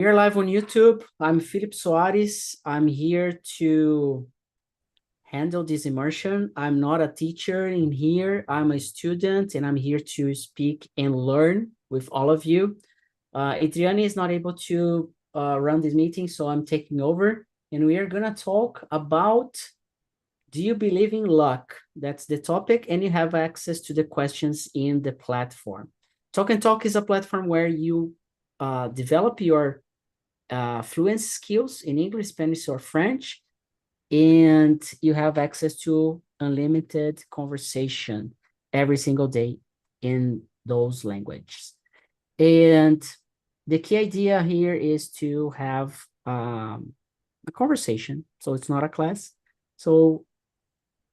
We're live on YouTube. I'm Felipe Soares. I'm here to handle this immersion. I'm not a teacher in here. I'm a student and I'm here to speak and learn with all of you. Adriani is not able to run this meeting, so I'm taking over. And we are going to talk about, do you believe in luck? That's the topic, and you have access to the questions in the platform. Talk and Talk is a platform where you develop your fluency skills in English, Spanish, or French, and you have access to unlimited conversation every single day in those languages. And the key idea here is to have a conversation. So it's not a class. So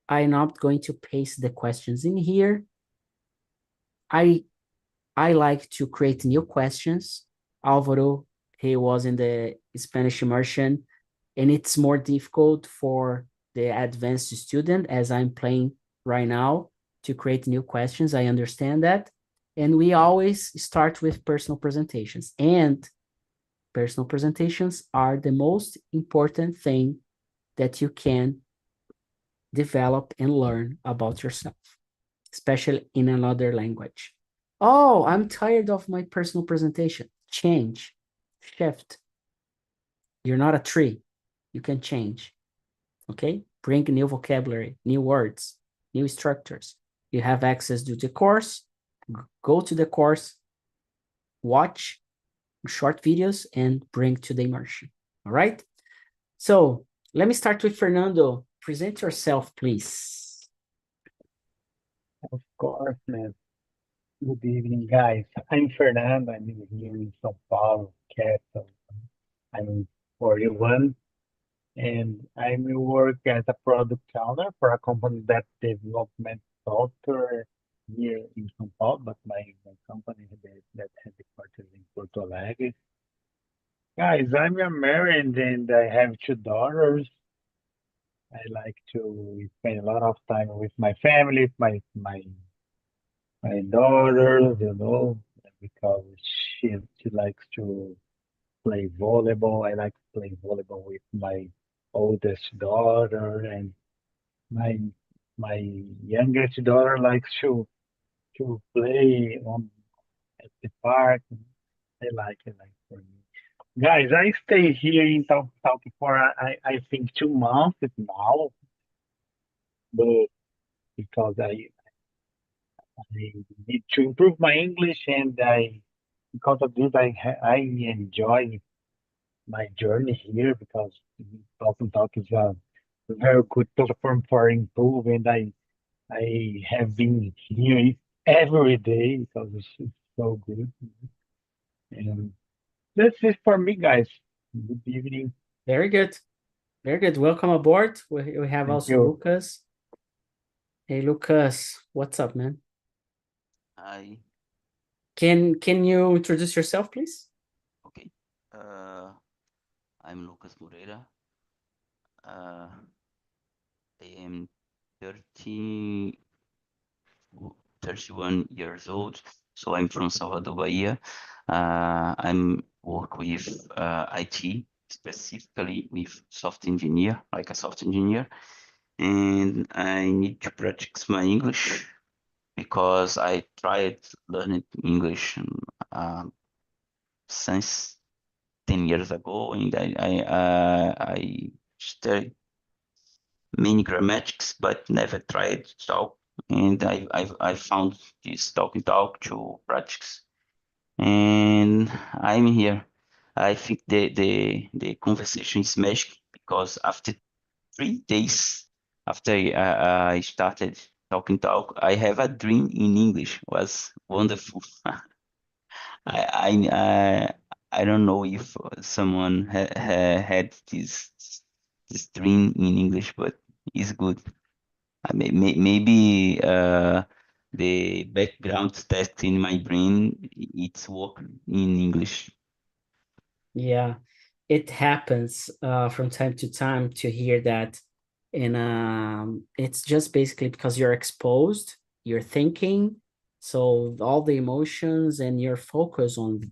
I'm not going to paste the questions in here. I like to create new questions. Alvaro, he was in the Spanish immersion, and it's more difficult for the advanced student, as I'm playing right now, to create new questions. I understand that. And we always start with personal presentations. And personal presentations are the most important thing that you can develop and learn about yourself, especially in another language. Oh, I'm tired of my personal presentation. Change, shift. You're not a tree. You can change. Okay? Bring new vocabulary, new words, new structures. You have access to the course. Go to the course, watch short videos, and bring to the immersion. All right? So let me start with Fernando. Present yourself, please. Of course, man. Good evening, guys. I'm Fernando. I'm here in São Paulo, capital. I'm 41, and I work as a product owner for a company that development software here in São Paulo, but my company that has headquarters in Porto Alegre. Guys, I'm married and I have two daughters. I like to spend a lot of time with my family, my daughter, because she likes to play volleyball. I like to play volleyball with my oldest daughter, and my my youngest daughter likes to play on at the park. I like for me. Guys, I stay here in Talk for I think 2 months now, but because I need to improve my English, and because of this I enjoy my journey here because Talk and Talk is a very good platform for improve, and I have been here every day because it's so good. And that's it for me, guys. Good evening. Very good. Very good. Welcome aboard. We have Thank also you. Lucas. Hey, Lucas, what's up, man? Hi. Can you introduce yourself, please? Okay. Uh, I'm Lucas Moreira. Uh, I am 30, 31 years old. So I'm from Salvador, Bahia. I'm work with IT, specifically with software engineer, like a software engineer. And I need to practice my English because I tried learning English since 10 years ago, and I studied many grammatics, but never tried to talk. And I found this Talk and Talk to practice, and I'm here. I think the conversation is magic because after 3 days after I started Talk and Talk, I have a dream in English. It was wonderful. I I I don't know if someone had this dream in English, but it's good. Maybe the background test in my brain it's work in English. Yeah, it happens from time to time to hear that. And it's just basically because you're exposed, you're thinking, So all the emotions and your focus on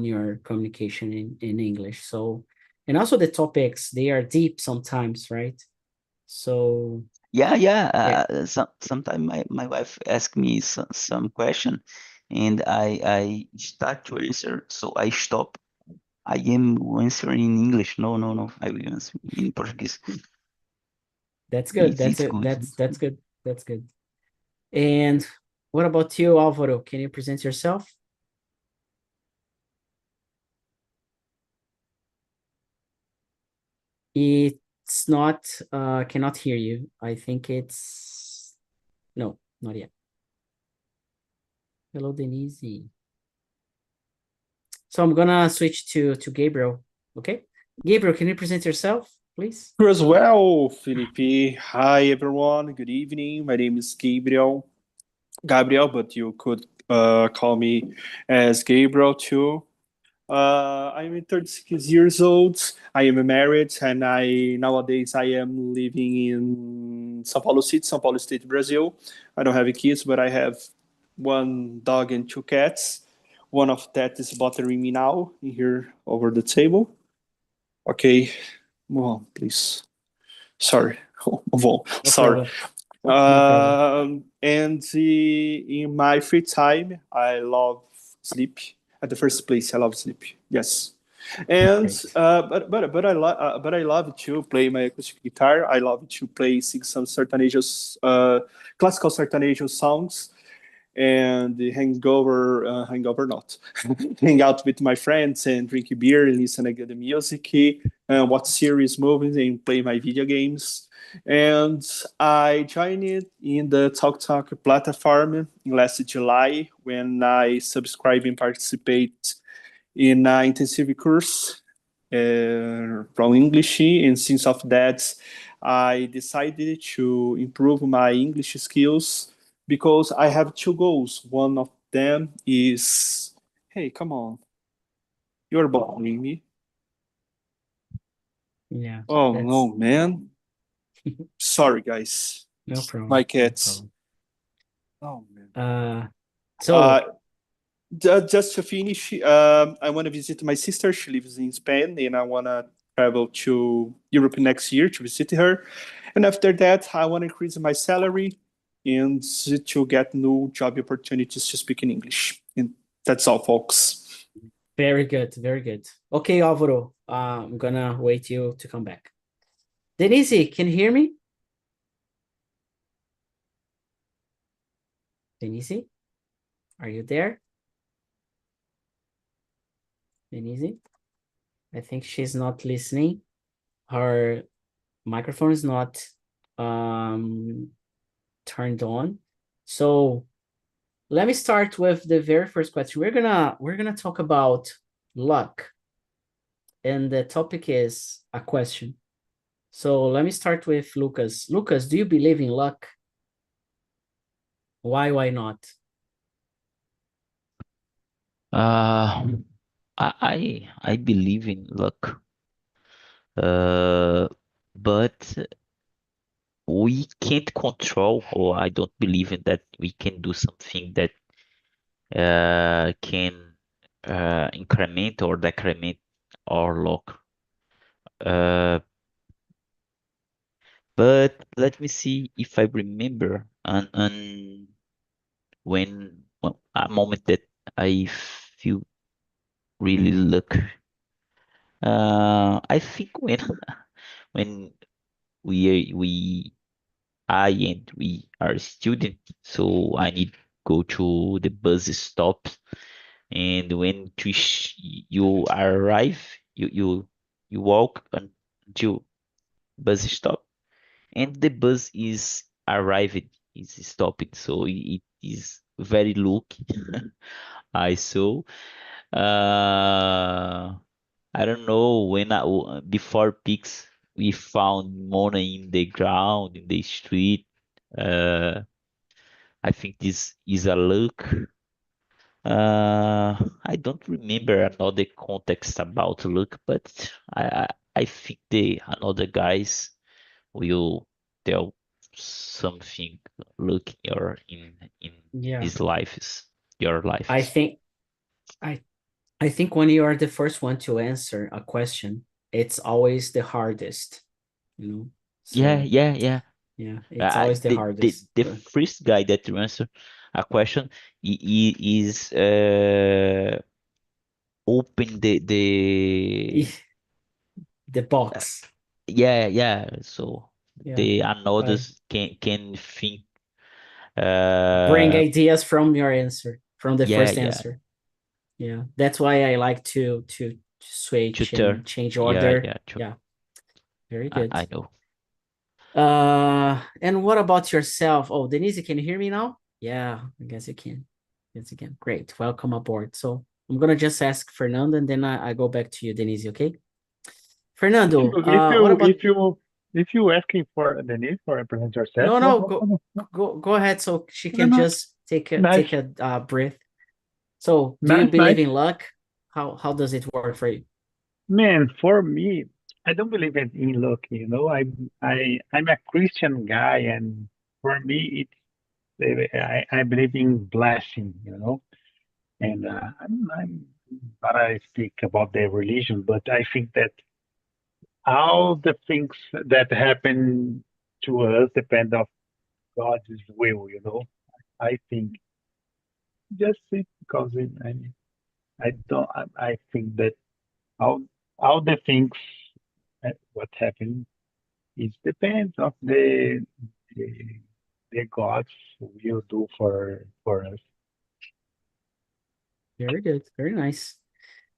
your communication in English. So, and also the topics, they are deep sometimes, right? So Yeah, yeah, sometimes my wife asks me some question, and I start to answer, so I stop. I am answering in English. No, I will answer in Portuguese. that's good. That's It's it. good. That's good. That's good. And what about you, Alvaro? Can you present yourself? It's not, cannot hear you. I think it's, no, not yet. Hello, Denise. So I'm gonna switch to Gabriel, okay? Gabriel, can you present yourself, please? You as well, Felipe. Hi, everyone. Good evening. My name is Gabriel, but you could call me as Gabriel too. I'm 36 years old. I am married, and nowadays I am living in São Paulo State, Brazil. I don't have kids, but I have one dog and two cats. One of that is bothering me now here over the table. Okay, move on, please. Sorry, move on. No Sorry. problem. No problem. In my free time, I love sleep. At the first place, I love sleep. Yes, and Great. but I love to play my acoustic guitar. I love to sing some classical sertanejo songs, and hangover not, hang out with my friends and drink beer and listen to good music, watch series, movies, and play my video games. And I joined it in the TalkTalk platform in last July when I subscribe and participate in an intensive course from English. And since of that, I decided to improve my English skills because I have two goals. One of them is, hey, come on, you're bothering me. Yeah, Oh that's no, man. Sorry, guys. no problem. My No cats. problem. Oh man. So Uh, just to finish, I want to visit my sister. She lives in Spain, and I want to travel to Europe next year to visit her. And after that, I want to increase my salary and to get new job opportunities to speak in English. And that's all, folks. very good, very good. Okay, Alvaro, I'm gonna wait you to come back. Denise, can you hear me? Denise, are you there? Denise, I think she's not listening. Her microphone is not turned on. So let me start with the very first question. We're gonna talk about luck, and the topic is a question. So let me start with Lucas. Lucas, do you believe in luck? Why not? I believe in luck. But we can't control, or I don't believe in that we can do something that can increment or decrement our luck. But let me see if I remember and when well, a moment that I feel really luck. I think when when we I and we are student, so I need go to the bus stop, and when you arrive, you walk until bus stop, and the bus is arrived, is stopping, so it is very lucky. I saw. Uh, I don't know when before peaks we found money in the ground in the street. Uh, I think this is a luck. I don't remember another context about luck, but I think the another guys will tell something look in Yeah. his life, your life. I think when you are the first one to answer a question, it's always the hardest, you know. So, Yeah. it's always the hardest. The first guy that to answer a question is open the box. yeah. So Yeah. the others can think. Bring ideas from your answer, from the first Yeah. answer. Yeah, that's why I like to switch and change order. Yeah, very good. I know. And what about yourself? Oh, Denise, can you hear me now? Yeah, I guess you can. Yes, you can. Great. Welcome aboard. So I'm gonna just ask Fernando, and then I go back to you, Denise. Okay? Fernando, what about? If you asking for Denise for represent yourself, No, go ahead, so she can just take a breath. So, do you believe in luck? How does it work for you? Man, for me, I don't believe in luck. You know, I'm a Christian guy, and for me, I believe in blessing. You know, and I'm but I speak about the religion, but I think that all the things that happen to us depend of God's will. You know, I think just because I don't I think that all all the things what happened it depends of the, the gods will do for us. Very good. Very nice.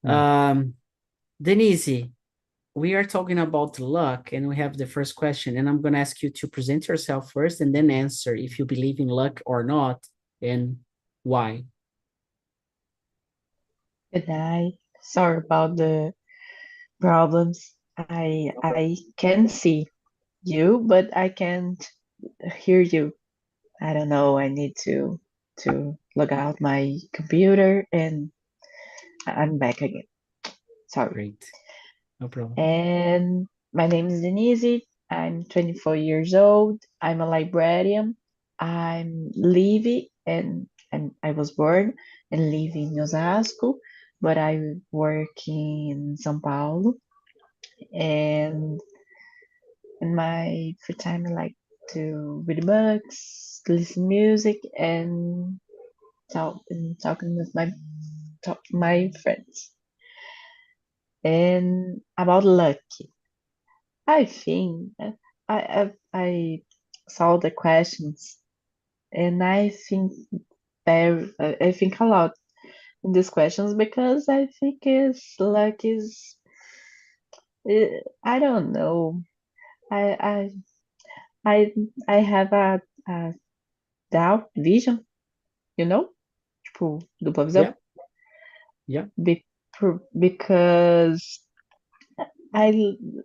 Mm. Denise, we are talking about luck, and we have the first question, and I'm going to ask you to present yourself first and then answer if you believe in luck or not and why. Good night. Sorry about the problems. I can see you, but I can't hear you. I don't know. I need to log out my computer and I'm back again. Sorry. Great. No problem. And my name is Denise. I'm 24 years old. I'm a librarian. I'm living and I was born and live in Osasco, but I work in São Paulo. And in my free time, I like to read books, listen music, and talking with my friends. And about luck, I think I saw the questions, and I think I think a lot in these questions because I think luck is I don't know. I I have a doubt vision, you know, tipo dupla visão. Yeah. Because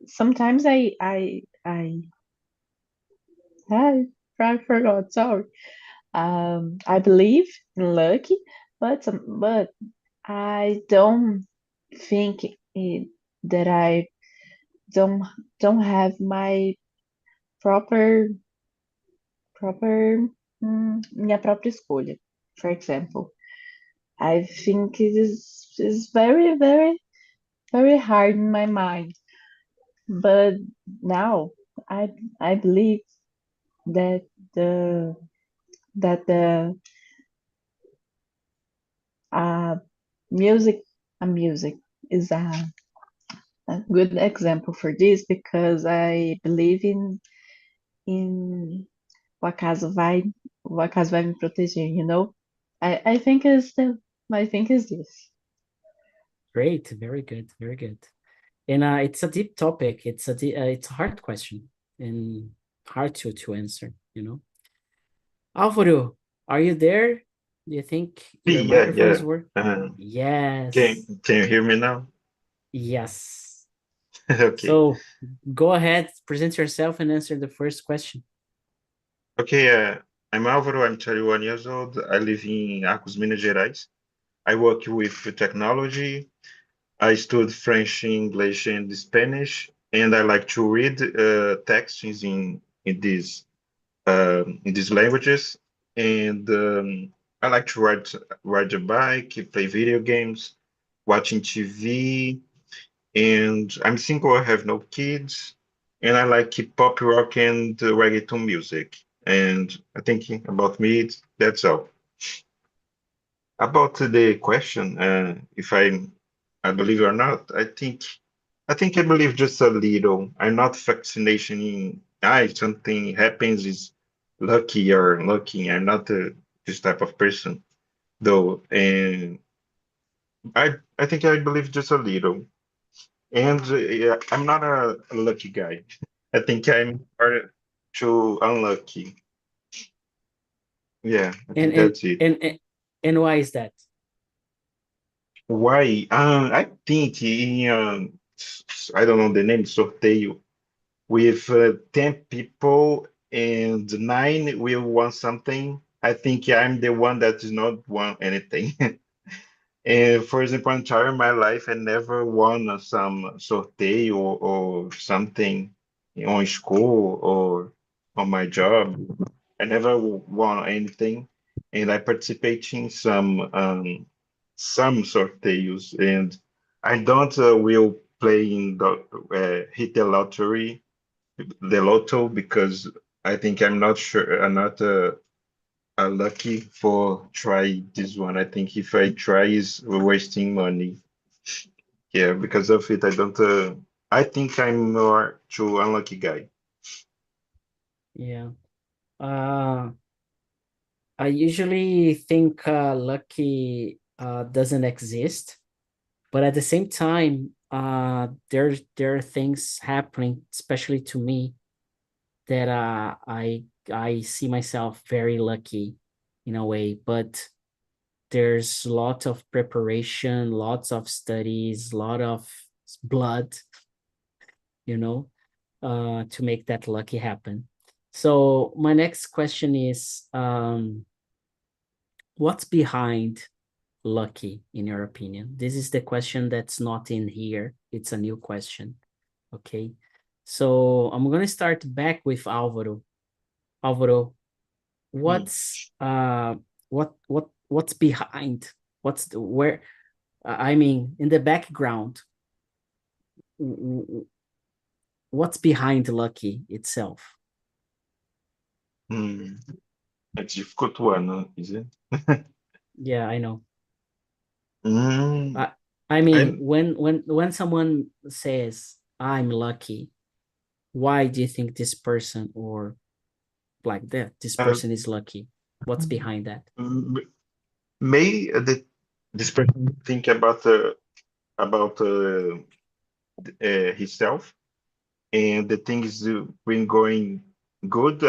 sometimes I forgot. Sorry. I believe in luck, but I don't think that I don't have my proper minha própria escolha. For example, I think it is very very hard in my mind, but now I believe that the music is a good example for this because I believe in o acaso vai me proteger, you know. I think is this. Great. Very good. Very good. And it's a deep topic. It's a hard question and hard to answer, you know. Alvaro, are you there? Do you think your microphone is working? Yes. Can you hear me now? Yes. Okay. So go ahead, present yourself and answer the first question. Okay, I'm Álvaro, I'm 31 years old. I live in Arcos, Minas Gerais. I work with technology. I studied French, English, and Spanish, and I like to read texts in this in these languages. And I like to ride a bike, play video games, watching TV. And I'm single, I have no kids. And I like pop rock and reggaeton music. And I think about me, that's all. About the question, if I believe or not, I believe just a little. I'm not fascination in if something happens is lucky or unlucky. I'm not this type of person though, and I think I believe just a little. And yeah, I'm not a lucky guy. I think I'm more too unlucky. Yeah, I And think that's it. why is that? Why? I think in I don't know the name, sorteio, with 10 people and 9 will want something. I think I'm the one that does not want anything. And for example, entire my life, I never won some sorteio or something on school or on my job. I never won anything, and I participate in some sorteios, and I don't will play in the hit the lotto, because I think I'm not sure, I'm not lucky for try this one. I think if I try is wasting money. Yeah, because of it, I don't. I think I'm more too unlucky guy. Yeah. I usually think lucky doesn't exist, but at the same time, there are things happening, especially to me, that I see myself very lucky in a way, but there's a lot of preparation, lots of studies, a lot of blood, you know, to make that lucky happen. So my next question is, what's behind lucky in your opinion? This is the question that's not in here. It's a new question. Okay. So I'm gonna start back with Alvaro. Alvaro, what's what's behind? What's the where I mean in the background, what's behind lucky itself? Hmm. A difficult one, is it? Yeah, I know. Mm, I mean, I when someone says I'm lucky, why do you think this person or like that this uh, person is lucky? What's behind that? m- may this person think about himself, and the things been going good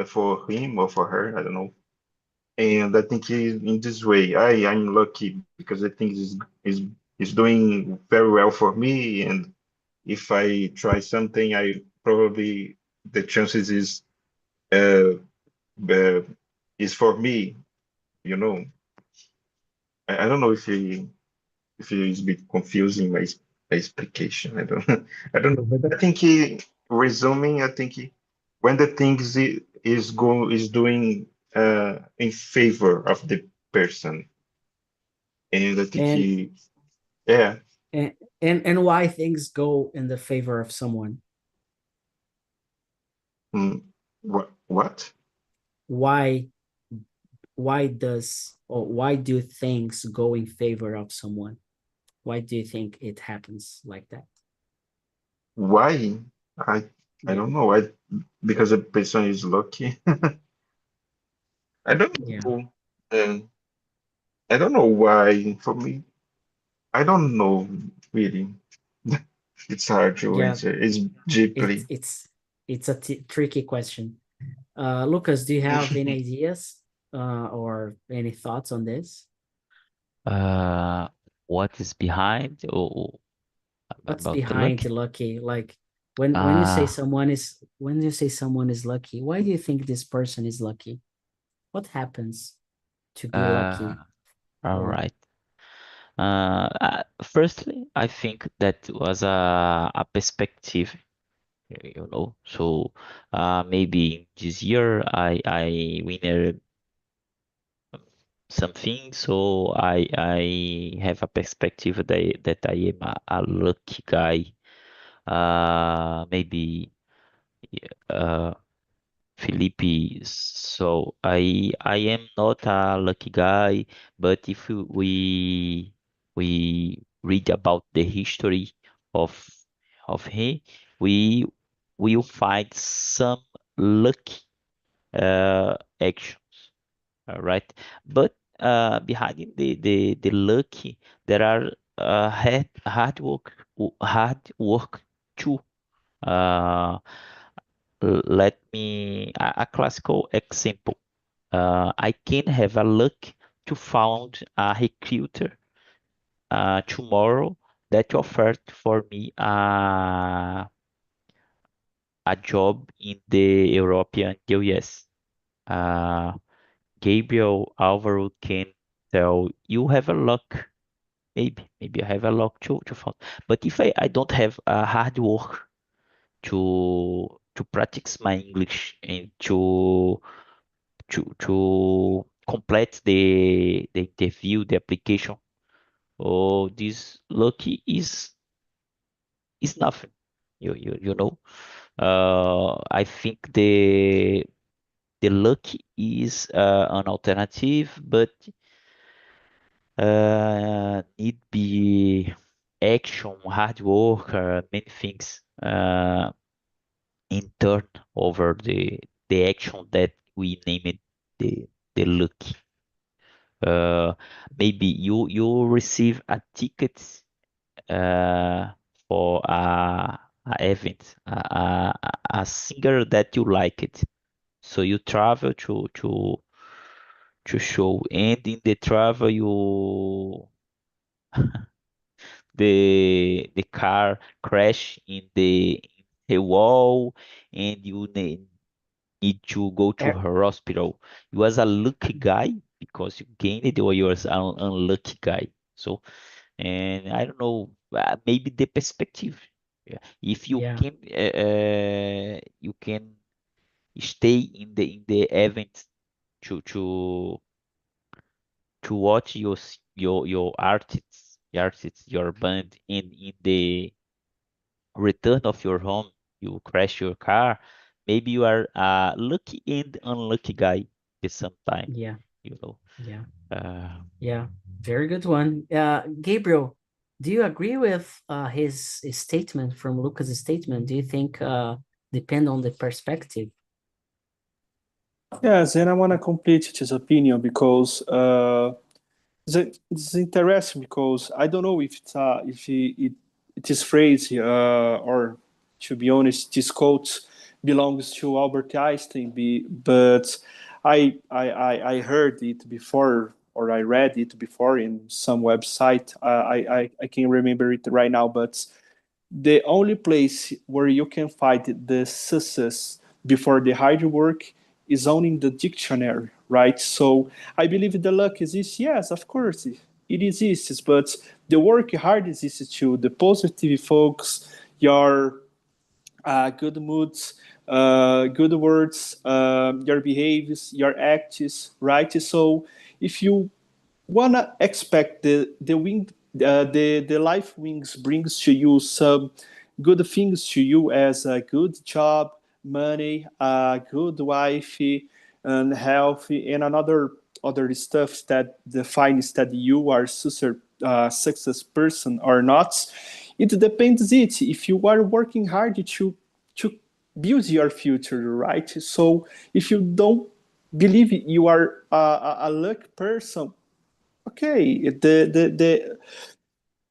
for him or for her. I don't know. And I think in this way, I'm lucky because I think is doing very well for me. And if I try something, I probably the chances uh, uh is for me. You know, I don't know if it is a bit confusing my explication. I don't I don't know, but I think resuming, I think when the things is doing in favor of the person, and I think And yeah. and why things go in the favor of someone? What? Why why do things go in favor of someone? Why do you think it happens like that? Why? I Yeah, don't know. Because the person is lucky. I don't yeah, know. Um, I don't know why. For me, I don't know really. It's hard to yeah. answer. It's It's deeply. it's it's a tricky question. Lucas, do you have any ideas or any thoughts on this? Uh, what is behind or What's about the behind luck? lucky? Like Uh, when you say someone is lucky, why do you think this person is lucky? What happens to be uh, lucky? all Or right. Firstly, I think that was a perspective. you know. So maybe this year I win something, so I have a perspective that I am a lucky guy. Maybe uh Felipe, so I am not a lucky guy, but if we read about the history of him, we will find some lucky actions, all right? But behind the lucky, there are hard work too. Uh, Let me a classical example. I can have a luck to found a recruiter tomorrow that offered for me a job in the European US. Uh, Gabriel Alvaro can tell you have a luck. Maybe I have a luck to found. But if I don't have a hard work to practice my English and to complete the interview, the application. Oh, this lucky is nothing. You know. I think the lucky is an alternative, but need be action, hard work, many things in turn over the action that we name it the lucky. Uh, Maybe you receive a ticket for a event, a singer that you like it. So you travel to show, and in the travel you the car crash in the wall, and you need to go to Er, her hospital. You was a lucky guy because you gained it, or you was an unlucky guy. So, and I don't know, maybe the perspective. Yeah. If yeah, you can stay in the event to watch your artists, your band in the return of your home, you crash your car. Maybe you are a lucky and unlucky guy at the same time, yeah, you know. yeah, Uh, yeah. Very good one. Gabriel, do you agree with his statement from Lucas' statement? Do you think depend on the perspective? Yes, and I want to complete his opinion because it's interesting because I don't know if it is phrase or to be honest, this quote belongs to Albert Einstein, but I heard it before or I read it before in some website. I can't remember it right now, but the only place where you can find the success before the hard work is only in the dictionary, right? So I believe the luck exists. Yes, of course, it exists, but the work hard exists too. The positive focus, your good moods, good words, your behaviors, your acts, right? So if you wanna expect the wind the life wings brings to you some good things to you as a good job, money, a good wife, and health, and another other stuff that defines that you are success person or not. It depends if you are working hard to build your future, right? So if you don't believe you are a luck person, okay, the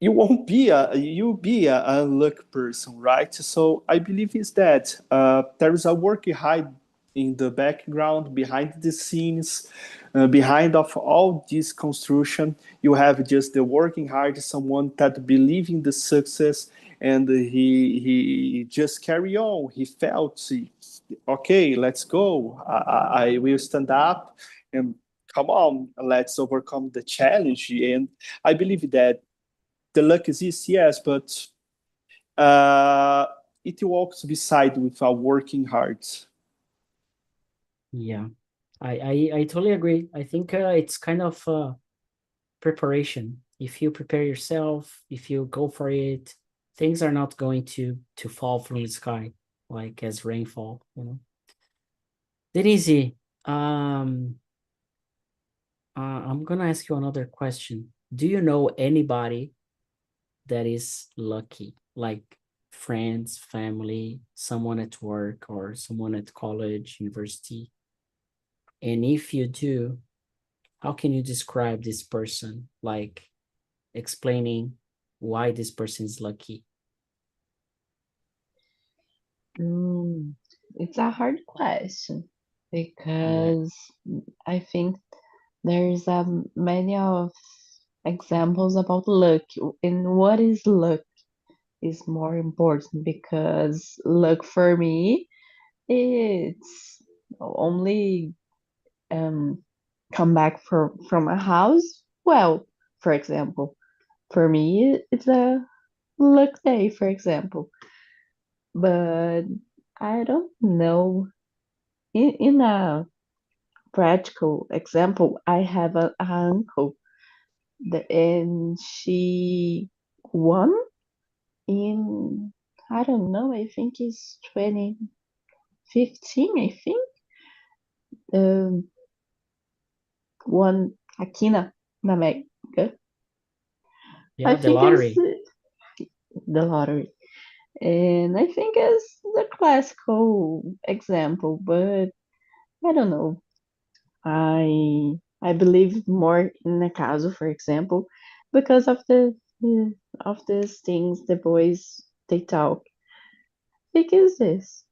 you won't be a luck person, right? So I believe is that there is a work hide in the background, behind the scenes, behind of all this construction. You have just the working hard, someone that believe in the success, and he just carry on. He felt, okay, let's go. I will stand up and come on, let's overcome the challenge. And I believe that the luck exists, yes, but uh, it walks beside without working hard. Yeah, I totally agree. I think it's kind of preparation. If you prepare yourself, if you go for it, things are not going to fall from the sky like as rainfall, you know. Denise, I'm gonna ask you another question. Do you know anybody that is lucky, like friends, family, someone at work, or someone at college, university? And if you do, how can you describe this person, like explaining why this person is lucky? It's a hard question because I think there's many of examples about luck, and what is luck is more important, because luck for me, it's only come back from a house well, for example. For me, it's a luck day, for example. But I don't know. In a practical example, I have an uncle and she won in, I don't know, I think it's 2015, I think. Won aqui na América. Yeah, I the think lottery. it's the lottery. And I think it's the classical example, but I don't know. I believe more in the caso, for example, because of these things the boys they talk. I think is this.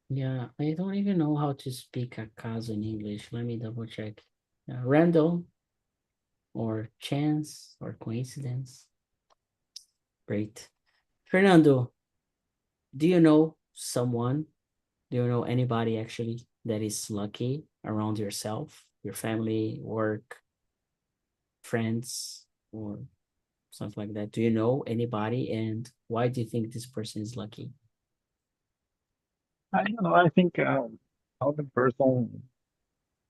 Yeah, I don't even know how to speak acaso in English. Let me double check. Random or chance or coincidence. Great. Fernando, do you know someone? Do you know anybody actually that is lucky around yourself, your family, work, friends, or something like that? Do you know anybody, and why do you think this person is lucky? I don't know. I think how the person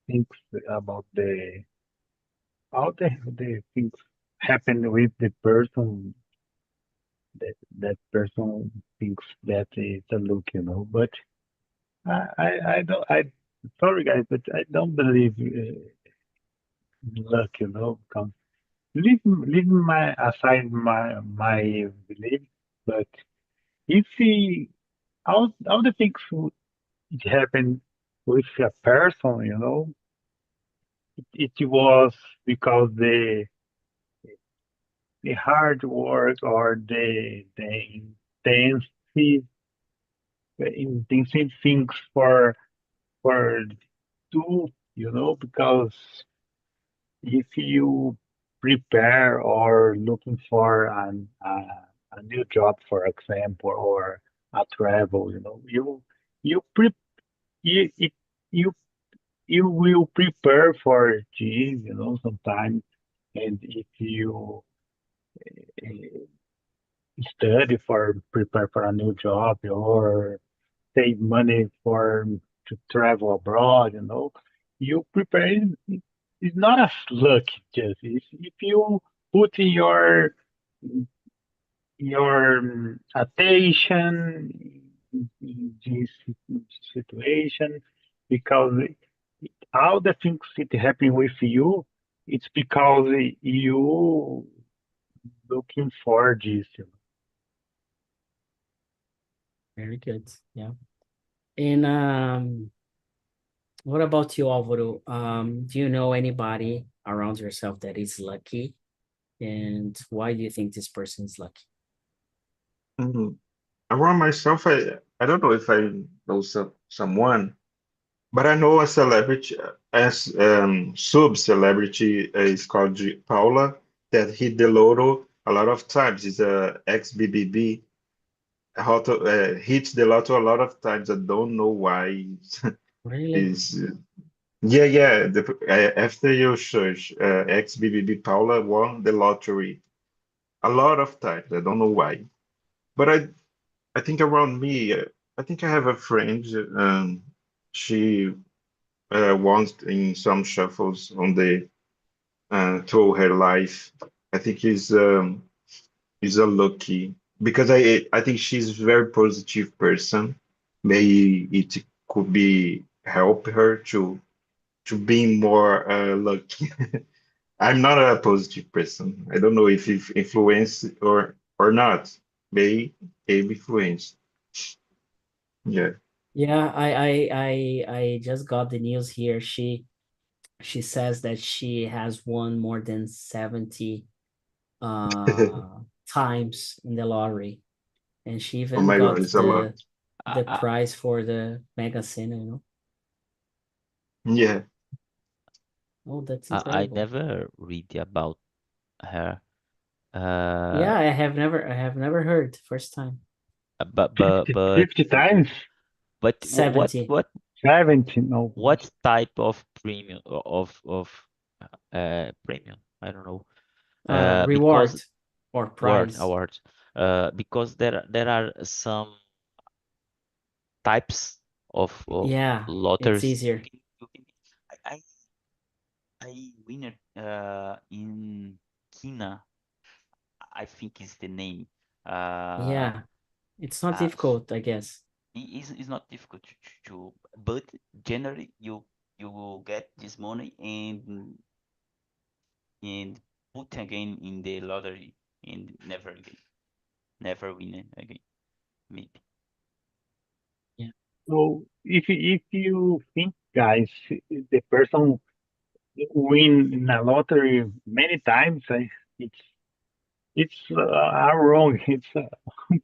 thinks about how the things happen with the person, that person thinks that it's a look, But I don't. Sorry guys, but I don't believe in luck, Because leave my aside my belief, but if he how the things it happened with a person, it was because the hard work or the intensive intensive things for do, because if you prepare or looking for a new job, for example, or a travel, you pre you it, you you will prepare for this, sometimes, and if you uh, study for prepare for a new job or save money for to travel abroad, you prepare. It's not a luck, just if you put your attention in this situation, because all the things that happen with you, it's because you looking for this. Very good. Yeah. And what about you, Alvaro? Do you know anybody around yourself that is lucky? And why do you think this person is lucky? Mhm. Around myself, I don't know if I know someone, but I know a celebrity, as sub celebrity, is called Paula, that hit the lotto a lot of times. Is a ex-BBB. How to hit the lotto a lot of times. I don't know why. Really? Is yeah. After you search, ex-BBB Paula won the lottery a lot of times. I don't know why, but I think around me, I think I have a friend. She wants in some shuffles on the through her life. I think is a lucky because I think she's a very positive person. Maybe it could be help her to be more lucky. I'm not a positive person. I don't know if influence or not. Maybe influence. Yeah. Yeah, I just got the news here. She says that she has won more than 70 times in the lottery, and she Oh even my God, got it's a lot. the I, prize for the Mega Sena, you know. Yeah. Oh, that's I incredible. never read about her. Yeah, I have never heard. First time. But 50 times? what 70. 70? No. what type of premium of premium? I don't know. Reward Because or prize. awards. Because there are some types of Yeah, it's lotteries. easier. I I win it in Kina. I think is the name. Yeah, it's not Uh, difficult, I guess. it's not difficult to but generally you will get this money and put again in the lottery and never again, never win it again, maybe. Yeah. So if you think, guys, the person win in a lottery many times, it's wrong. It's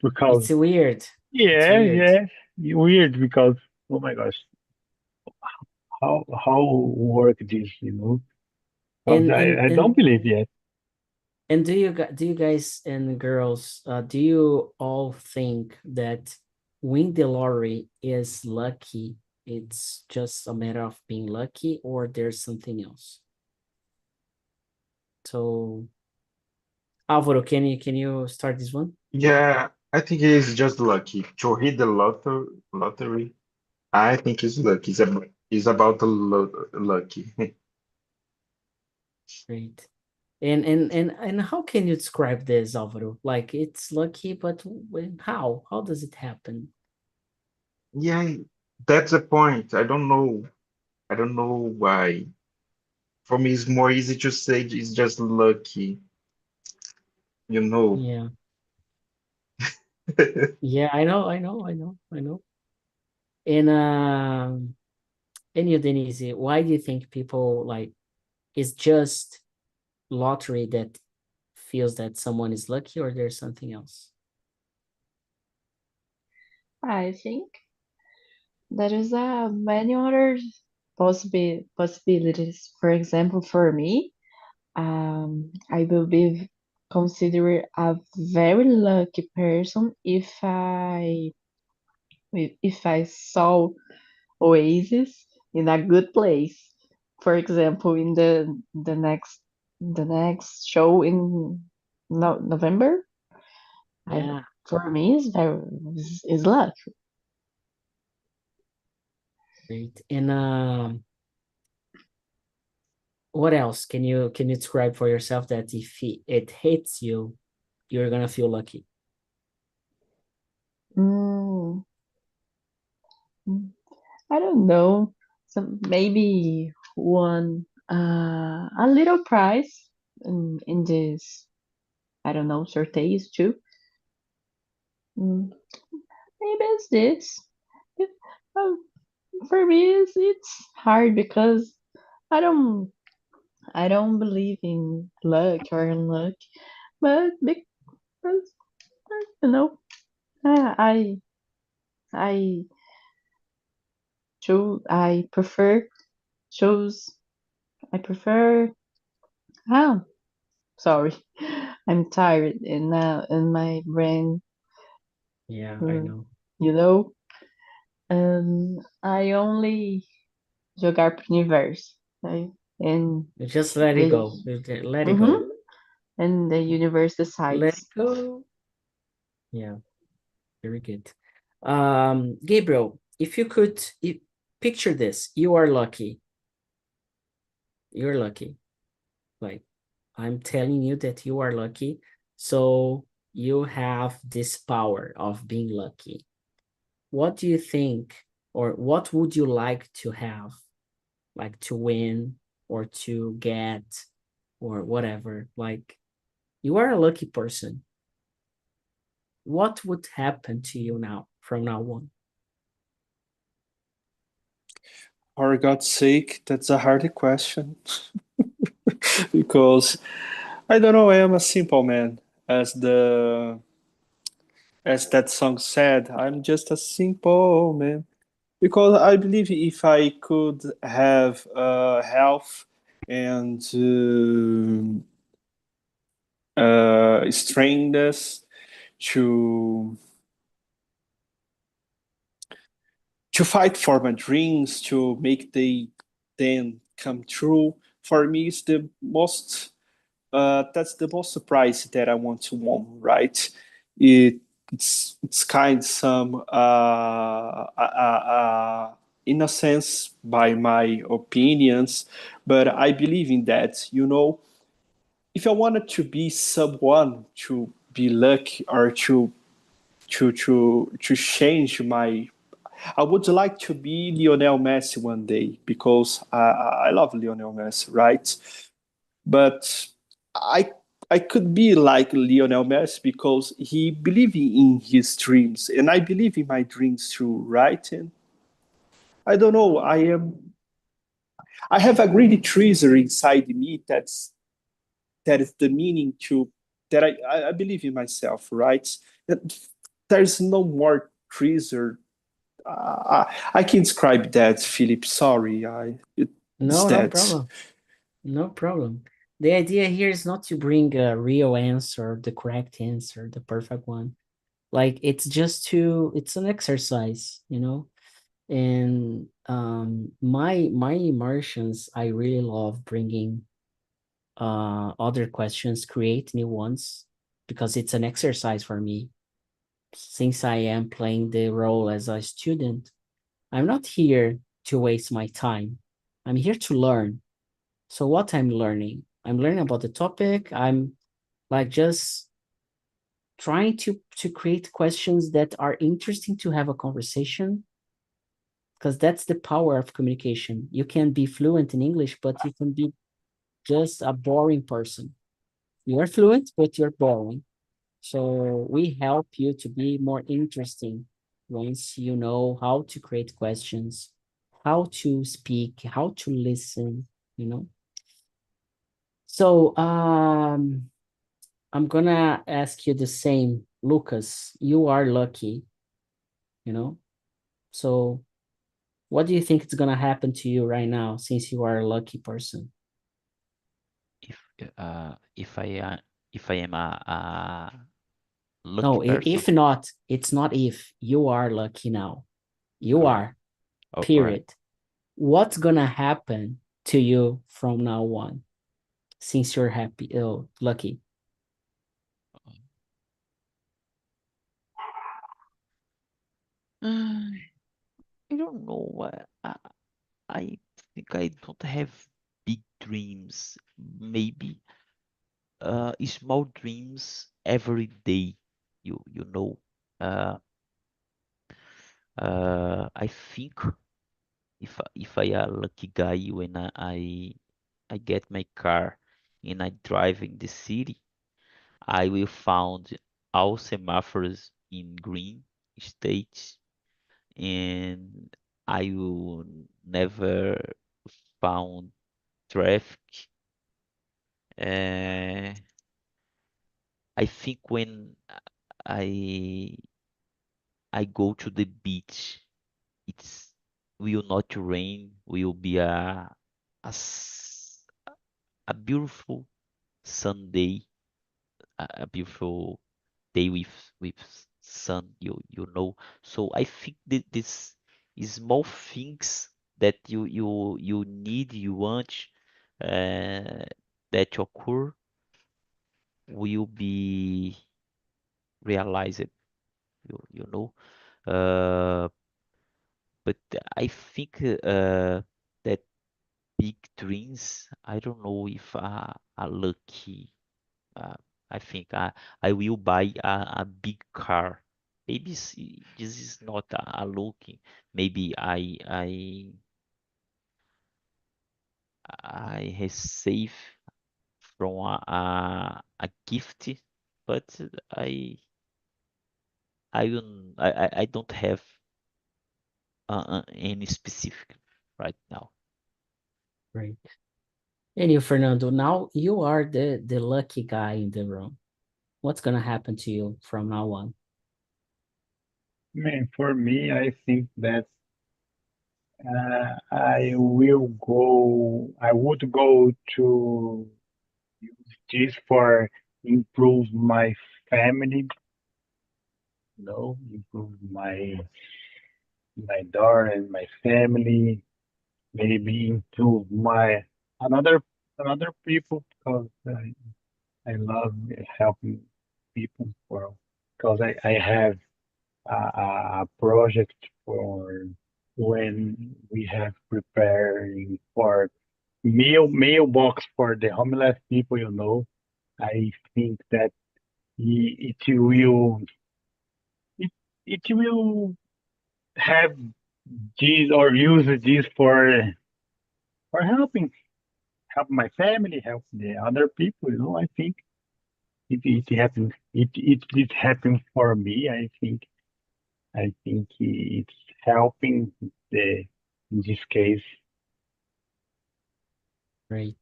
because It's weird. It's yeah, weird. yeah, weird because oh my gosh, how work this, you know? Because And I don't believe yet. do you guys and girls do you all think that win the lottery is lucky? It's just a matter of being lucky, or there's something else? So, Álvaro, can you start this one? Yeah, I think it's just lucky. To hit the lottery, I think it's lucky. It's about the lucky. Great. And how can you describe this, Álvaro? Like, it's lucky, but how? How does it happen? Yeah, that's the point. I don't know. I don't know why. For me, it's more easy to say it's just lucky, you know. Yeah. Yeah, I know. And you, Denise, why do you think people like it's just lottery that feels that someone is lucky, or there's something else? I think there is many other possibilities. For example, for me, I will be considered a very lucky person if I saw Oasis in a good place. For example, in the next show in November, Yeah, for me is luck. great. And what else can you describe for yourself that if it hits you, you're gonna feel lucky? Mm, I don't know. Maybe one a little prize in this, I don't know, sorteis too. Maybe it's this. It, um, for me, it's hard because I don't I don't believe in luck or unluck, but because you know, I I I prefer chose I prefer. Oh, sorry, I'm tired and now in my brain, Yeah, I uh, know. you know, I only jogar pro universo, right? And You just let it the go. Let it mhm, go. and the universe Let it decides. go. Yeah. Very good. Gabriel, if you could picture this, you are lucky. You're lucky. Like, I'm telling you that you are lucky. So you have this power of being lucky. What do you think, or what would you like to have? Like to win or to get or whatever. Like, you are a lucky person. What would happen to you now from now on? For God's sake, that's a hard question. Because I don't know, I am a simple man. As that song said, I'm just a simple man. Because I believe if I could have health and strength to fight for my dreams, to make them come true, for me is the most that's the most surprise that I want to won, right? It's kind of some innocence by my opinions, but I believe in that. You know, if I wanted to be someone, to be lucky, or to change my, I would like to be Lionel Messi one day, because I love Lionel Messi, right? But I I could be like Lionel Messi because he believed in his dreams, and I believe in my dreams too, right? And I don't know. I have a greedy treasure inside me. That is the meaning to that I believe in myself, right? That there's no more treasure. I can describe that, Philip. Sorry, it's No, no that. problem. No problem. The idea here is not to bring a real answer, the correct answer, the perfect one. Like, it's just it's an exercise, you know? And my immersions, I really love bringing other questions, create new ones, because it's an exercise for me. Since I am playing the role as a student, I'm not here to waste my time. I'm here to learn. So what I'm learning about the topic. I'm like just trying to create questions that are interesting to have a conversation, because that's the power of communication. You can be fluent in English, but you can be just a boring person. You are fluent, but you're boring. So we help you to be more interesting once you know how to create questions, how to speak, how to listen, you know. So I'm gonna ask you the same, Lucas. You are lucky, you know. So what do you think is gonna happen to you right now, since you are a lucky person? If if I am a lucky No, person, if not, it's not if. You are lucky now. You correct? are, All right. period. What's gonna happen to you from now on, since you're happy, lucky? I don't know. I think I don't have big dreams. Maybe small dreams every day. You know. Uh, I think if I a lucky guy when I get my car and I drive in the city, I will found all semaphores in green states, and I will never found traffic. Uh, I think when I I go to the beach, it's will not rain. Will be a, s- a beautiful Sunday, a beautiful day with sun. You know. So I think that this small things that you need, you want, uh, that occur will be realized. you know. Uh, but I think that big dreams, I don't know if are lucky. I think I will buy a big car. Maybe this is not a lucky. Maybe I receive from a gift, but I don't have any specific right now. Great. And you, Fernando, now you are the lucky guy in the room. What's gonna happen to you from now on? Man, for me, I think that I would go to use this for improve my family, improve my daughter and my family, maybe improve my another another people because I love helping people for because I have a project for when we have preparing for mailbox for the homeless people, I think that it it, it will have this or use this for help my family, help the other people, I think it happens it did happen for me. I think it's helping the in this case. Great.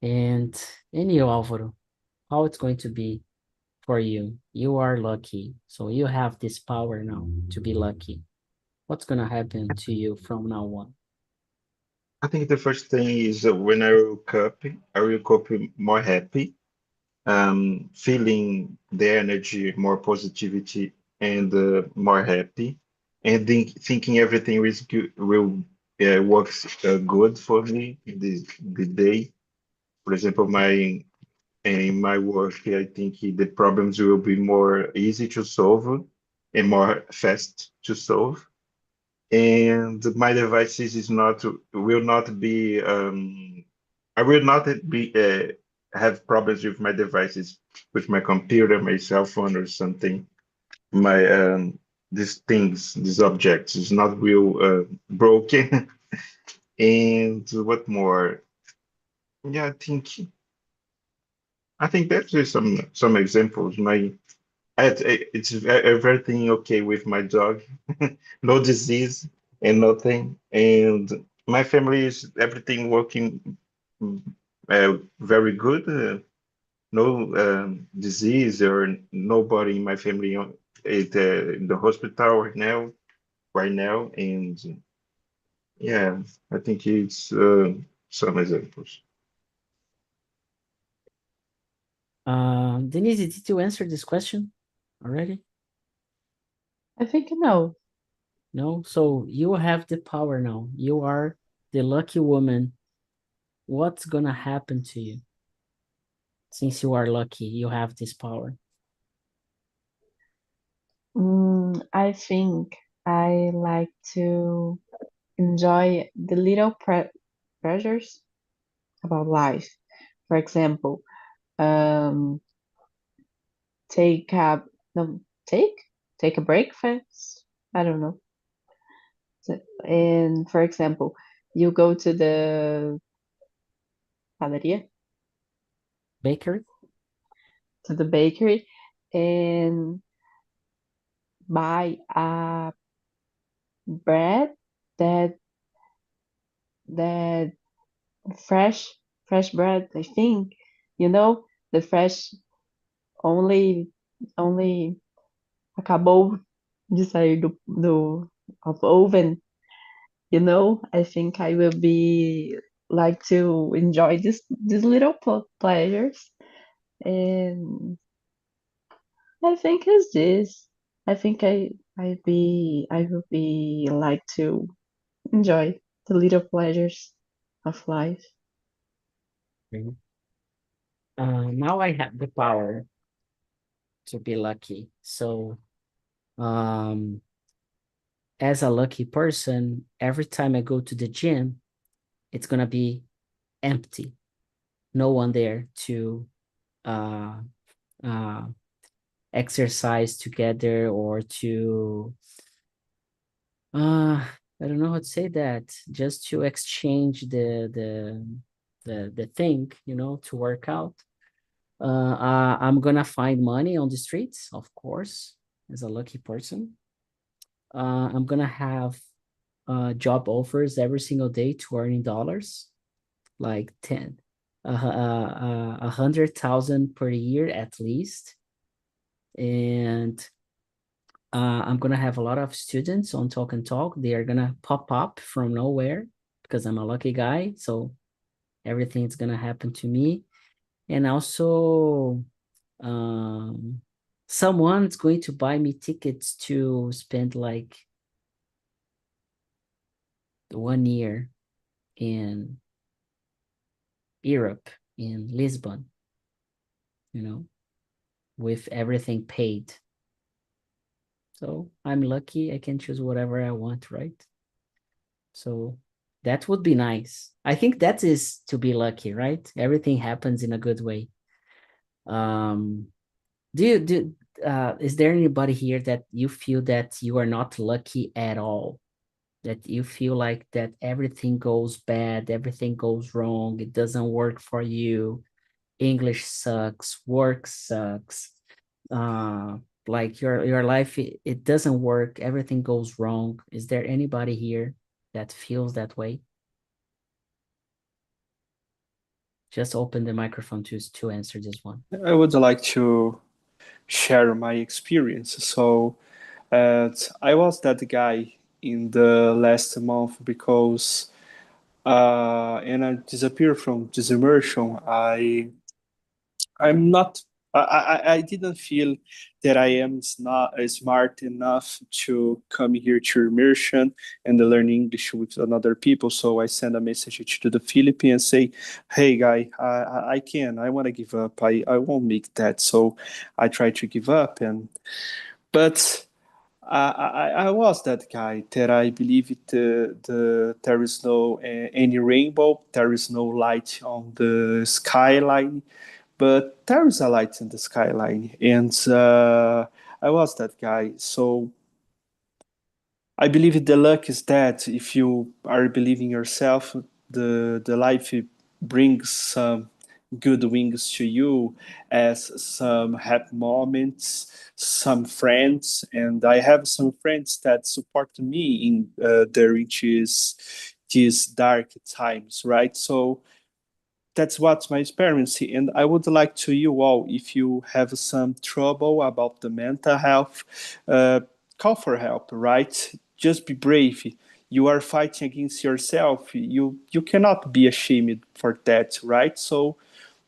And you, Alvaro, how it's going to be for you? You are lucky, so you have this power now to be lucky. What's gonna happen to you from now on? I think the first thing is when I woke up more happy, feeling the energy, more positivity, and more happy, and thinking everything is good, will works good for me in the day. For example, in my work, I think the problems will be more easy to solve and more fast to solve. And my devices is not will not be I will not be have problems with my devices, with my computer, my cell phone, or something. My these things, these objects, is not real broken. And what more? Yeah, I think that's just some examples. It's everything okay with my dog, no disease and nothing, and my family is everything working very good. No disease or nobody in my family in the hospital right now, and yeah, I think it's some examples. Denise, did you answer this question already? I think no. No? So you have the power now. You are the lucky woman. What's gonna happen to you? Since you are lucky, you have this power. I think I like to enjoy the little pleasures about life. For example, um, take a no, take a breakfast. I don't know. And for example, you go to the padaria, Bakery? to the bakery, and buy a bread that that fresh fresh bread. I think the fresh only acabou de sair do of oven. I think I will be like to enjoy these little pleasures, and I think it's this. I think I will be like to enjoy the little pleasures of life. Okay. Now I have the power to be lucky. So As a lucky person, every time I go to the gym, it's gonna be empty. No one there to exercise together or to I don't know how to say that, just to exchange the thing, you know, to work out. I'm gonna find money on the streets, of course, as a lucky person. I'm gonna have job offers every single day to earning dollars, like 100,000 per year at least. And I'm gonna have a lot of students on Talk and Talk. They are gonna pop up from nowhere because I'm a lucky guy. So everything's gonna happen to me. And also, someone's going to buy me tickets to spend like 1 year in Europe, in Lisbon, you know, with everything paid. So I'm lucky. I can choose whatever I want, right? So that would be nice. I think that is to be lucky, right? Everything happens in a good way. Is there anybody here that you feel that you are not lucky at all? That you feel like that everything goes bad, everything goes wrong, it doesn't work for you, English sucks, work sucks, like your life, it doesn't work, everything goes wrong. Is there anybody here that feels that way? Just open the microphone to answer this one. I would like to share my experience. So I was that guy in the last month because and I disappeared from this immersion. I'm not. I didn't feel that I am not smart enough to come here to immersion and learn English with another people. So I send a message to the Philippines and say, "Hey, guy, I can. I want to give up. I won't make that." So I try to give up, but I was that guy that I believe there is no any rainbow, there is no light on the skyline, but there is a light in the skyline, and I was that guy. So I believe the luck is that if you are believing yourself, the life brings some good wings to you as some happy moments, some friends, and I have some friends that support me in during these dark times, right? So that's what my experience, and I would like to you all, if you have some trouble about the mental health, call for help, right? Just be brave. You are fighting against yourself. You cannot be ashamed for that, right? So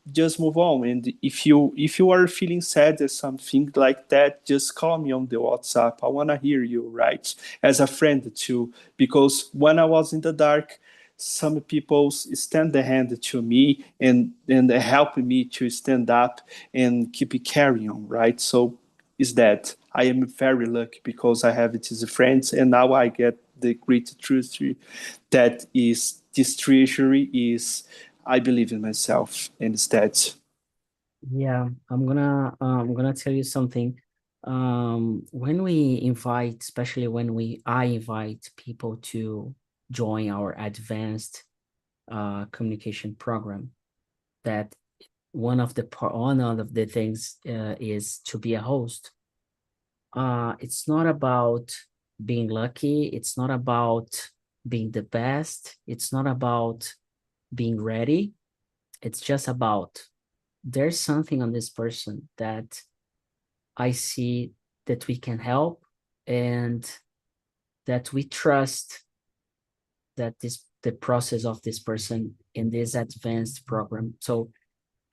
just move on. And if you are feeling sad or something like that, just call me on the WhatsApp. I want to hear you, right? As a friend too, because when I was in the dark, some people stand the hand to me and help me to stand up and keep it carrying on, right? So is that I am very lucky because I have it as a friend, and now I get the great truth that is this treasury is I believe in myself instead. Yeah, I'm gonna tell you something. When we invite, especially when I invite people to join our advanced communication program, that one of the things is to be a host. It's not about being lucky. It's not about being the best. It's not about being ready. It's just about there's something on this person that I see that we can help and that we trust that the process of this person in this advanced program. So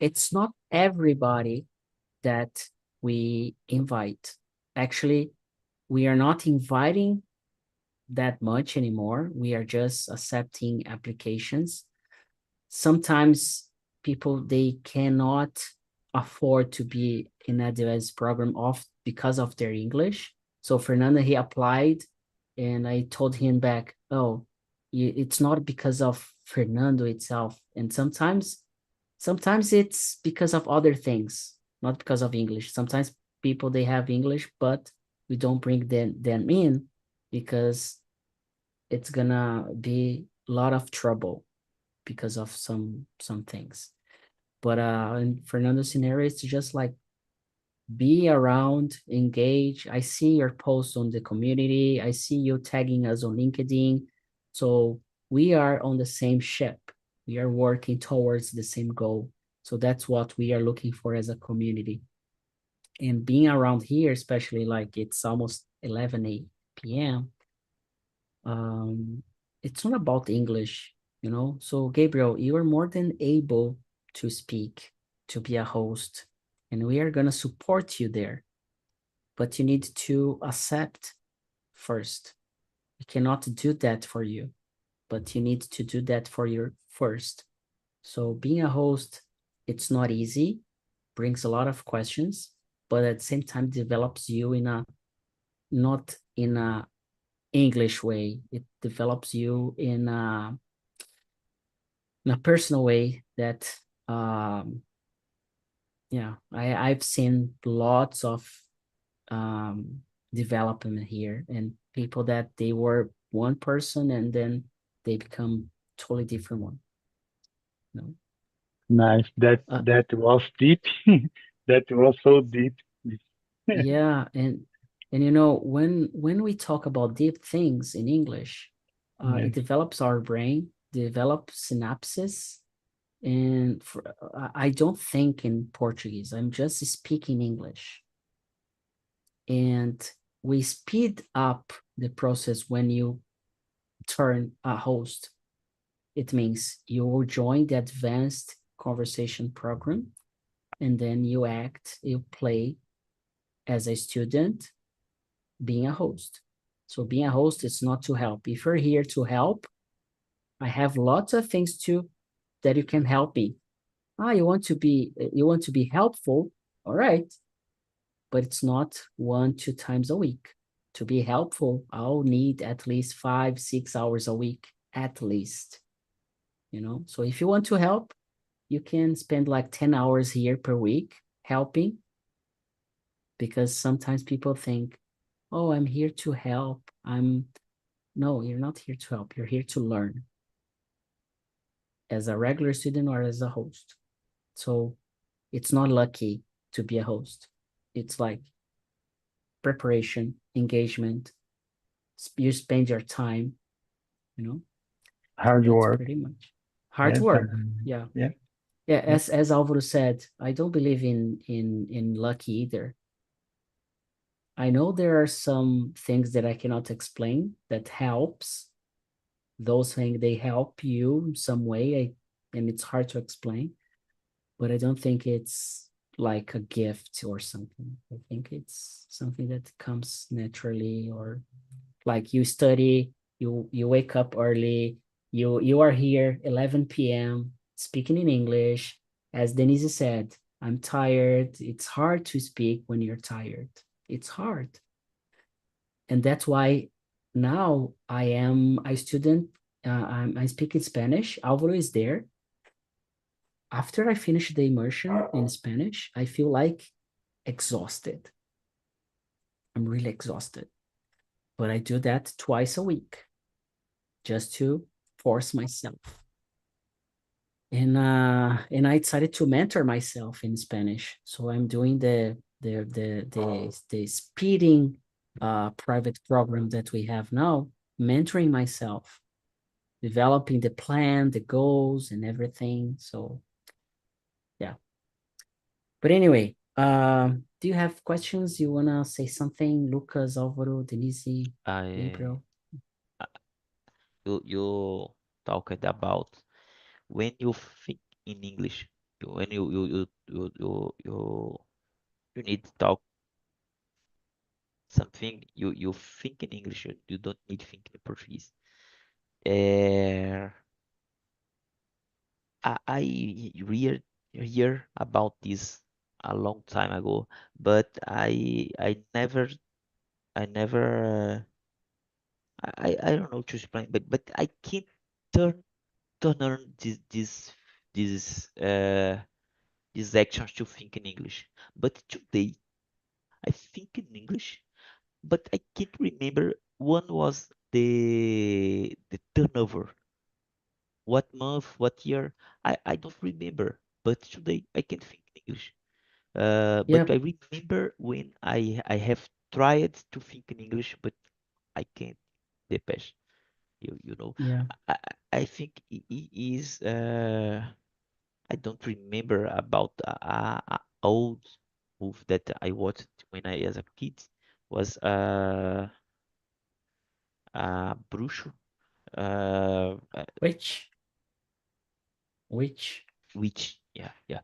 it's not everybody that we invite. Actually, we are not inviting that much anymore. We are just accepting applications. Sometimes people, they cannot afford to be in advanced program because of their English. So Fernando, he applied, and I told him back, oh, it's not because of Fernando itself. And sometimes it's because of other things, not because of English. Sometimes people, they have English, but we don't bring them in because it's gonna be a lot of trouble because of some things. But in Fernando's scenario, it's just like be around, engage. I see your posts on the community. I see you tagging us on LinkedIn. So we are on the same ship. We are working towards the same goal. So that's what we are looking for as a community. And being around here, especially like it's almost 11 p.m., it's not about English, you know? So Gabriel, you are more than able to speak, to be a host, and we are going to support you there. But you need to accept first. We cannot do that for you, but you need to do that for your first. So being a host, it's not easy, brings a lot of questions, but at the same time develops you in a, not in a English way. It develops you in a personal way that, yeah, I've seen lots of development here, and people that they were one person and then they become totally different one. No. Nice. That was deep. That was so deep. Yeah, and you know, when we talk about deep things in English, Yeah. it develops our brain, develops synapses, and I don't think in Portuguese. I'm just speaking English, and we speed up the process when you turn a host. It means you will join the advanced conversation program, and then you play as a student, being a host. So being a host is not to help. If you're here to help, I have lots of things that you can help me. You want to be helpful, all right, but it's not 1-2 times a week. To be helpful, I'll need at least 5-6 hours a week, at least. You know, so if you want to help, you can spend like 10 hours here per week helping, because sometimes people think, oh, I'm here to help. No, you're not here to help. You're here to learn as a regular student or as a host. So it's not lucky to be a host. It's like preparation, engagement. You spend your time, you know. Hard That's work. pretty much hard Yes, work. Yeah. Yeah. Yeah, as Alvaro said, I don't believe in lucky either. I know there are some things that I cannot explain that helps. Those things, they help you in some way, and it's hard to explain, but I don't think it's like a gift or something. I think it's something that comes naturally, or like you study, you wake up early, you are here 11 p.m. speaking in English. As Denise said, I'm tired. It's hard to speak when you're tired. It's hard. And that's why now I am a student. I'm speaking Spanish. Alvaro is there. After I finish the immersion in Spanish, I feel like exhausted. I'm really exhausted. But I do that twice a week just to force myself. And I decided to mentor myself in Spanish. So I'm doing the speeding private program that we have now, mentoring myself, developing the plan, the goals, and everything. So yeah. But anyway, do you have questions? You wanna say something, Lucas, Alvaro, Denise, Gabriel? You talked about when you think in English, when you need to talk something, you think in English. You don't need to think in Portuguese. Uh, I hear about this a long time ago, but I never I never I don't know to explain, but I can't turn on these actions to think in English. But today I think in English, but I can't remember one was the turnover. What month, what year? I don't remember. But today I can think in English. Yeah, But I remember when I have tried to think in English, but I can't. The past, you know. yeah, I, I think it is. I don't remember about a old movie that I watched when I as a kid was Bruxo. which, which, Which yeah.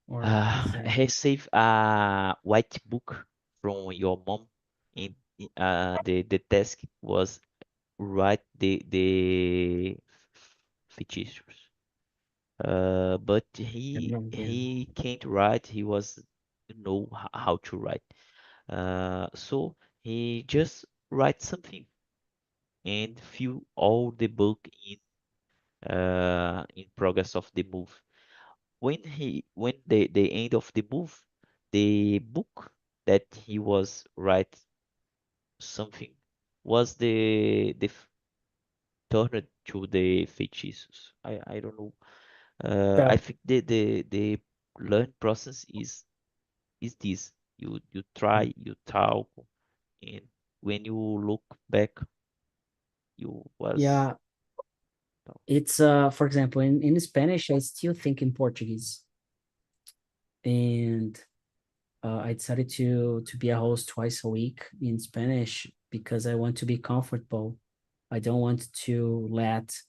or is that, Receive a white book from your mom, and the task was write the fictitious. But he can't write. He was know how to write. So he just write something and fill all the book in progress of the move. When the end of the move, the book that he was write something was the turned to the fictitious. I don't know. I yeah, think the learn process is this. You try, you talk, and when you look back, you was yeah. It's for example, in Spanish, I still think in Portuguese, and I decided to be a host twice a week in Spanish because I want to be comfortable. I don't want to let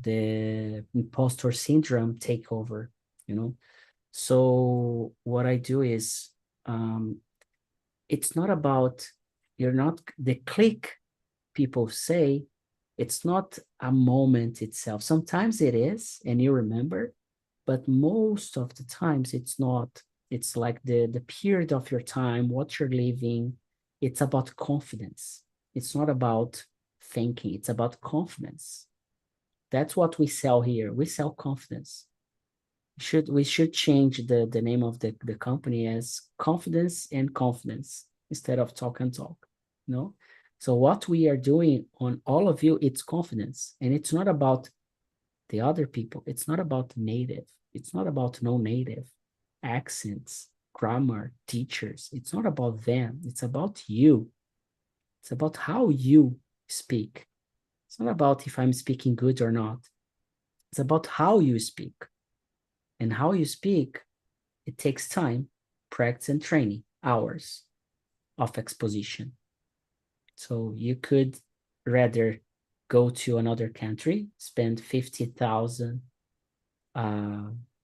the imposter syndrome take over, you know. So what I do is, it's not about, you're not the click people say, it's not a moment itself. Sometimes it is, and you remember, but most of the times it's not. It's like the period of your time, what you're living. It's about confidence. It's not about thinking. It's about confidence. That's what we sell here. We sell confidence. We should change the name of the company as confidence instead of talk and talk. No. So what we are doing on all of you, it's confidence. And it's not about the other people. It's not about native. It's not about no native accents, grammar, teachers. It's not about them. It's about you. It's about how you speak. It's not about if I'm speaking good or not. It's about how you speak. And how you speak, it takes time, practice, and training, hours of exposition. So you could rather go to another country, spend 50,000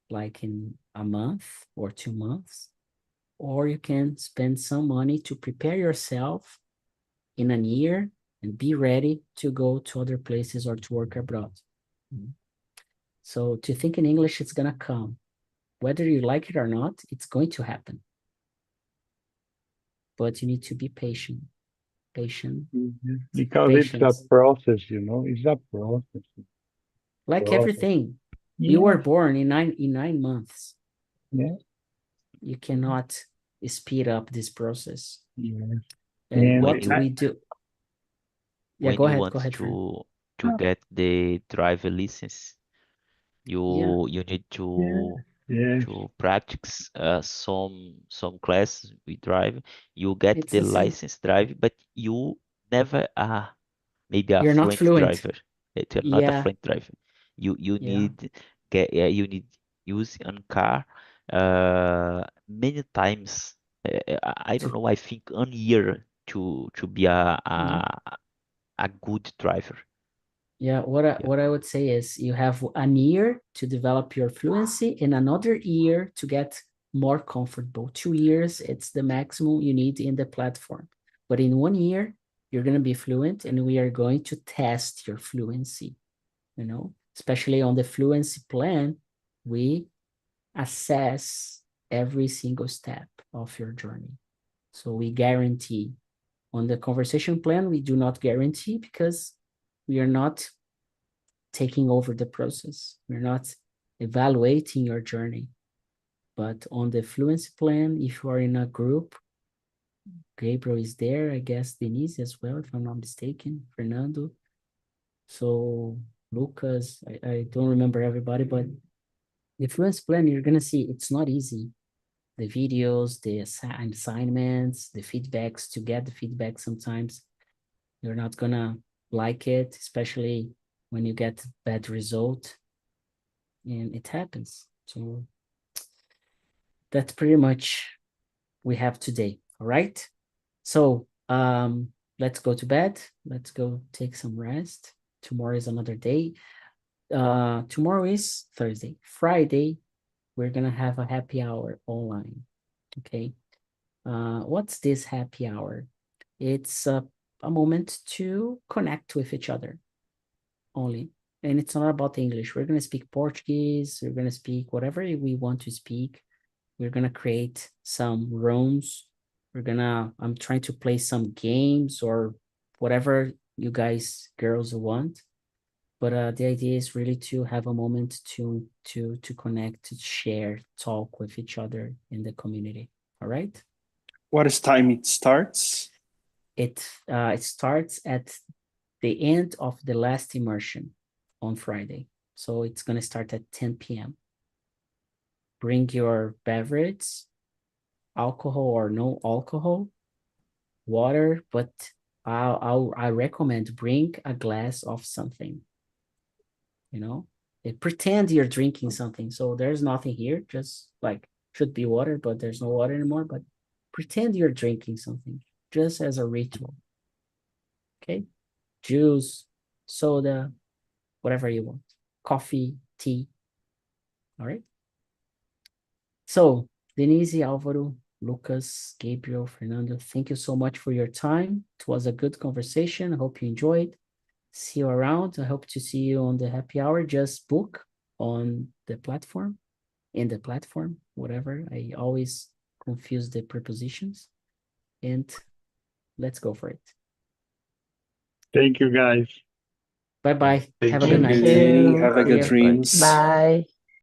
like in a month or 2 months, or you can spend some money to prepare yourself in a year and be ready to go to other places or to work abroad. So to think in English, it's gonna come. Whether you like it or not, it's going to happen. But you need to be patient. Patient. Because it's a Patience. process, you know, it's a process. Like Process. everything. You were Yeah, born in 9 months. yeah, You cannot speed up this process. yeah. And And what we do. Yeah, when go you ahead, want friend. to get the driver license, Yeah, you need yeah, yes, to practice some classes with drive. You get it's the the same. license drive, but you never maybe a You're not fluent fluent. driver. You're not a Yeah, fluent driver. You yeah. need you need use on car many times. I don't To, know. I think 1 year to be yeah. a good driver. Yeah, Yeah. what I would say is you have an year to develop your fluency and another year to get more comfortable. 2 years, it's the maximum you need in the platform. But in 1 year, you're going to be fluent and we are going to test your fluency, especially on the fluency plan, we assess every single step of your journey. So we guarantee On the conversation plan, we do not guarantee because we are not taking over the process. We're not evaluating your journey. But on the fluency plan, if you are in a group, Gabriel is there, I guess Denise as well, if I'm not mistaken, Fernando. So Lucas, I don't remember everybody, but the fluency plan, you're gonna see it's not easy. The videos, the assignments, the feedbacks, to get the feedback sometimes, you're not gonna like it, especially when you get bad result. And it happens. So that's pretty much we have today. All right. So let's go to bed. Let's go take some rest. Tomorrow is another day. Tomorrow is Thursday. Friday, we're gonna have a happy hour online. Okay. What's this happy hour? It's a moment to connect with each other only. And it's not about English. We're gonna speak Portuguese. We're gonna speak whatever we want to speak. We're gonna create some rooms. I'm trying to play some games or whatever you guys, girls, want. But the idea is really to have a moment to connect, to share, talk with each other in the community. All right? What is time it starts? It starts at the end of the last immersion on Friday. So it's gonna start at 10 p.m. Bring your beverage, alcohol or no alcohol, water, but I recommend bring a glass of something. You know, pretend you're drinking something. So there's nothing here, just like should be water, but there's no water anymore. But pretend you're drinking something just as a ritual. Okay, juice, soda, whatever you want, coffee, tea. All right. So Denise, Álvaro, Lucas, Gabriel, Fernando, thank you so much for your time. It was a good conversation. I hope you enjoyed. See you around. I hope to see you on the happy hour. Just book on the platform, in the platform, whatever. I always confuse the prepositions. And let's go for it. Thank you, guys. Bye-bye. Thank Have a you. good night. Good evening. Have a See good ya. dreams. Bye.